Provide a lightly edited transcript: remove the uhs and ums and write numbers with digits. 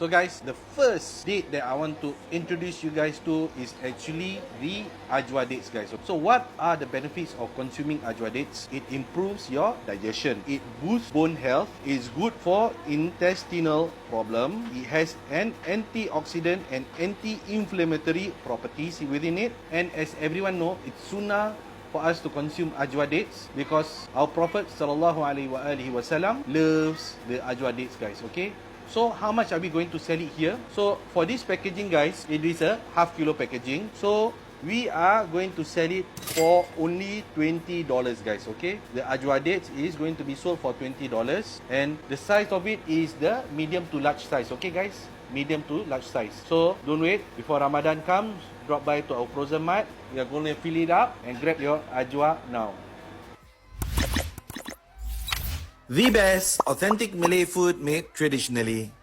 So guys, the first date that I want to introduce you guys to is actually the ajwa dates, guys. So what are the benefits of consuming ajwa dates? It improves your digestion. It boosts bone health. It's good for intestinal problem. It has an antioxidant and anti-inflammatory properties within it. And as everyone know, it's sunnah for us to consume ajwa dates because our Prophet ﷺ loves the ajwa dates, guys. Okay, so how much are we going to sell it here? So for this packaging, guys, it is a half kilo packaging. So we are going to sell it for only $20, guys. Okay, the ajwa dates is going to be sold for $20, and the size of it is the medium to large size. Okay, guys, medium to large size. So don't wait before Ramadan comes. Drop by to our Frozen Mart. We are going to fill it up and grab your ajwa now. The best authentic Malay food made traditionally.